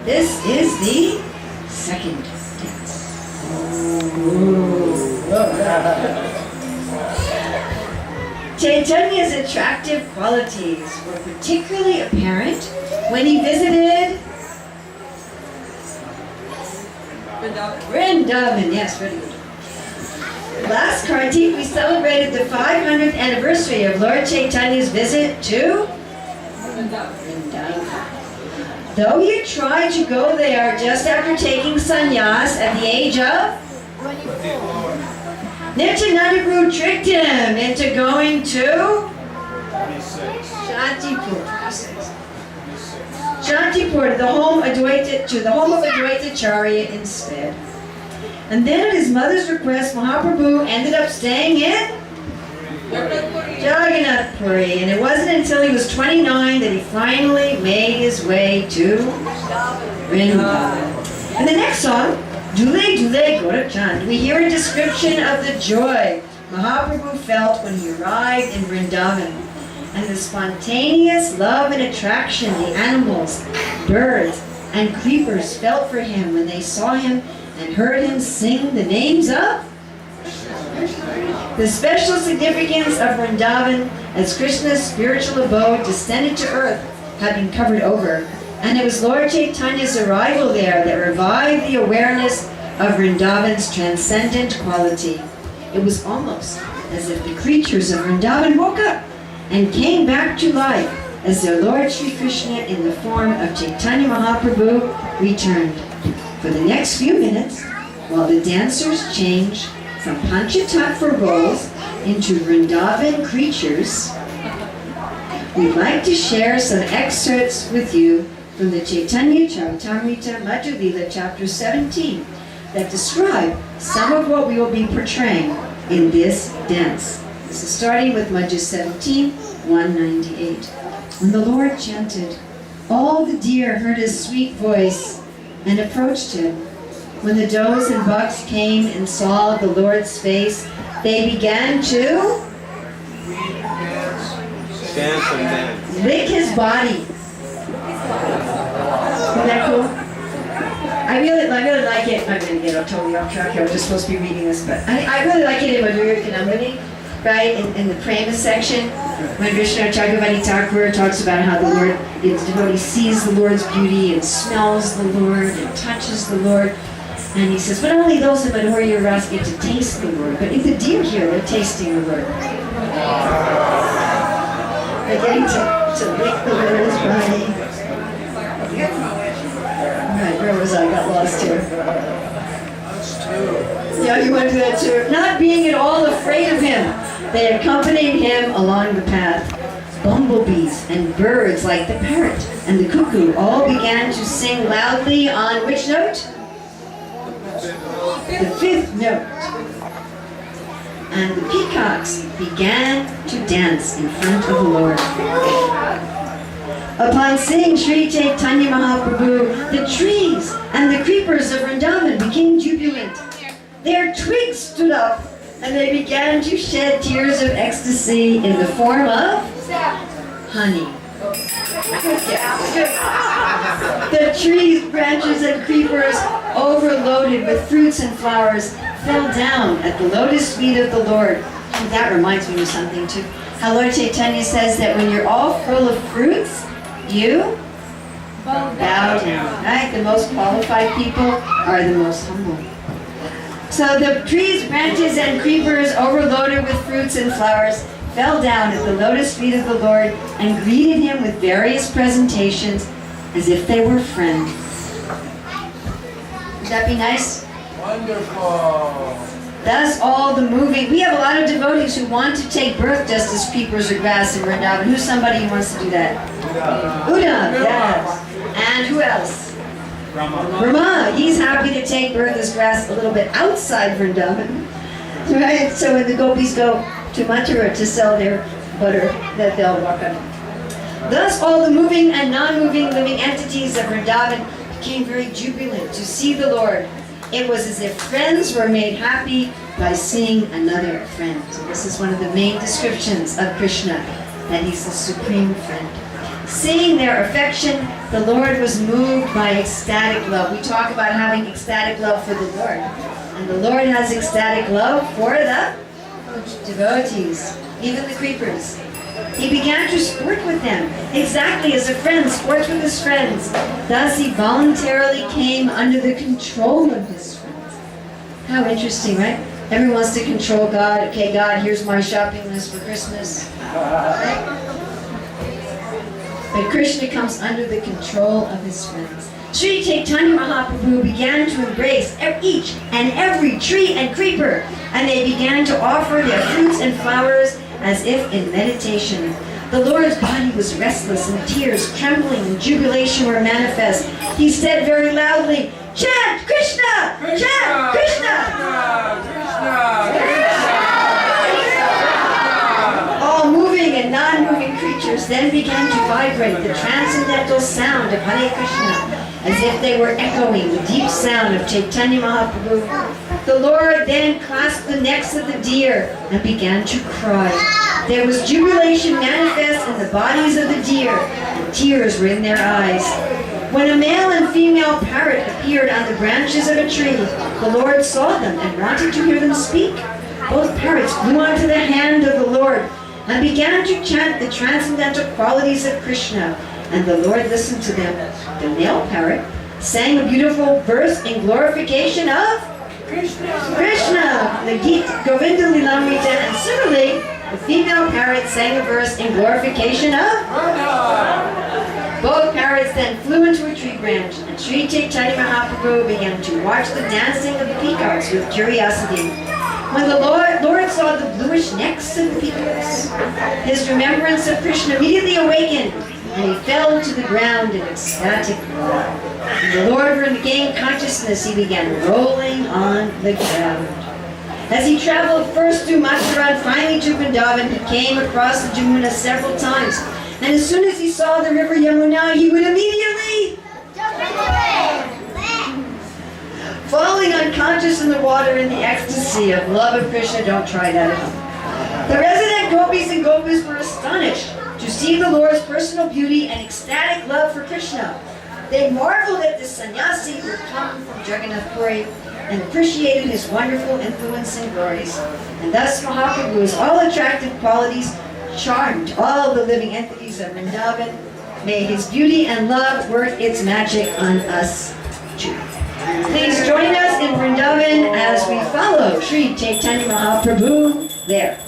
This is the second dance. Chaitanya's attractive qualities were particularly apparent when he visited Vrindavan. Yes, very good. Last Kartik, we celebrated the 500th anniversary of Lord Chaitanya's visit to Vrindavan. Though he had tried to go there just after taking sannyas at the age of, Nityananda Guru tricked him into going to Shantipur. Shantipur, to the home of Advaitacharya instead. And then at his mother's request, Mahaprabhu ended up staying in Jagannath Puri. And it wasn't until he was 29 that he finally made his way to Vrindavan. And the next song, Dhule Dhule Gaura Chand, we hear a description of the joy Mahaprabhu felt when he arrived in Vrindavan, and the spontaneous love and attraction the animals, birds, and creepers felt for him when they saw him and heard him sing the names of. The special significance of Vrindavan as Krishna's spiritual abode descended to earth had been covered over, and it was Lord Chaitanya's arrival there that revived the awareness of Vrindavan's transcendent quality. It was almost as if the creatures of Vrindavan woke up and came back to life as their Lord Sri Krishna in the form of Chaitanya Mahaprabhu returned. For the next few minutes, while the dancers changed from Panchatattva roles into Vrindavan creatures, we'd like to share some excerpts with you from the Chaitanya Charitamrita Madhulila chapter 17 that describe some of what we will be portraying in this dance. This is starting with Madhya 17, 198. When the Lord chanted, all the deer heard his sweet voice and approached him. When the does and bucks came and saw the Lord's face, they began to lick his body. Isn't that cool? I really like it. I'm going to get totally off track here. I was just supposed to be reading this, but I really like it in Madhurya Kanamani, right? In the Prema section, when Vishnu Chakravarti Thakur talks about how the Lord, the devotee sees the Lord's beauty and smells the Lord and touches the Lord. And he says, but only those in Madhurya Ras get to taste the Lord. But if the deer here, they're tasting the Lord. They're getting to lick the Lord's body. Right, where was I? Got lost here. Yeah, you want to do that too. Not being at all afraid of him, they accompanied him along the path. Bumblebees and birds like the parrot and the cuckoo all began to sing loudly on which note? The fifth note. And the peacocks began to dance in front of the Lord. Upon seeing Sri Chaitanya Mahaprabhu, the trees and the creepers of Vrindavan became jubilant. Their twigs stood up and they began to shed tears of ecstasy in the form of honey. The trees, branches, and creepers, overloaded with fruits and flowers, fell down at the lotus feet of the Lord. And that reminds me of something too. How Lord Chaitanya says that when you're all full of fruits, you bow down. Right? The most qualified people are the most humble. So the trees, branches, and creepers, overloaded with fruits and flowers, fell down at the lotus feet of the Lord and greeted him with various presentations as if they were friends. Would that be nice? Wonderful. Thus all the moving. We have a lot of devotees who want to take birth just as creepers or grass in Vrindavan. Who's somebody who wants to do that? Uddhav, yes. And who else? Brahma. He's happy to take birth as grass a little bit outside Vrindavan. Right? So when the gopis go to Mathura to sell their butter, that they'll walk on. Thus all the moving and non-moving living entities of Vrindavan became very jubilant to see the Lord. It was as if friends were made happy by seeing another friend. So this is one of the main descriptions of Krishna, that he's the supreme friend. Seeing their affection, the Lord was moved by ecstatic love. We talk about having ecstatic love for the Lord. And the Lord has ecstatic love for the devotees, even the creepers. He began to sport with them, exactly as a friend sports with his friends. Thus he voluntarily came under the control of his friends. How interesting, right? Everyone wants to control God. Okay, God, here's my shopping list for Christmas. But Krishna comes under the control of his friends. Sri Chaitanya Mahaprabhu began to embrace each and every tree and creeper, and they began to offer their fruits and flowers as if in meditation. The Lord's body was restless, and tears, trembling, and jubilation were manifest. He said very loudly, "Chant Krishna! Chant Krishna! All moving and non-moving creatures then began to vibrate the transcendental sound of Hare Krishna, as if they were echoing the deep sound of Chaitanya Mahaprabhu. The Lord then clasped the necks of the deer and began to cry. There was jubilation manifest in the bodies of the deer, and tears were in their eyes. When a male and female parrot appeared on the branches of a tree, the Lord saw them and wanted to hear them speak. Both parrots flew onto the hand of the Lord and began to chant the transcendental qualities of Krishna, and the Lord listened to them. The male parrot sang a beautiful verse in glorification of Krishna, the Gita, Govinda Lilamrita, and similarly, the female parrot sang a verse in glorification of Both parrots then flew into a tree branch, and Sri Chaitanya Mahaprabhu began to watch the dancing of the peacocks with curiosity. When the Lord saw the bluish necks of the peacocks, his remembrance of Krishna immediately awakened, and he fell to the ground in ecstatic love. When the Lord regained consciousness, he began rolling on the ground. As he traveled first through Mathura and finally to Vrindavan, he came across the Jamuna several times. And as soon as he saw the river Yamuna, he would immediately falling unconscious in the water in the ecstasy of love of Krishna. Don't try that at home. The resident gopis and gopis were astonished to see the Lord's personal beauty and ecstatic love for Krishna. They marveled at this sannyasi who had come from Jagannath Puri and appreciated his wonderful influence and glories. And thus Mahaprabhu's all attractive qualities charmed all the living entities of Vrindavan. May his beauty and love work its magic on us too. Please join us in Vrindavan as we follow Sri Chaitanya Mahaprabhu there.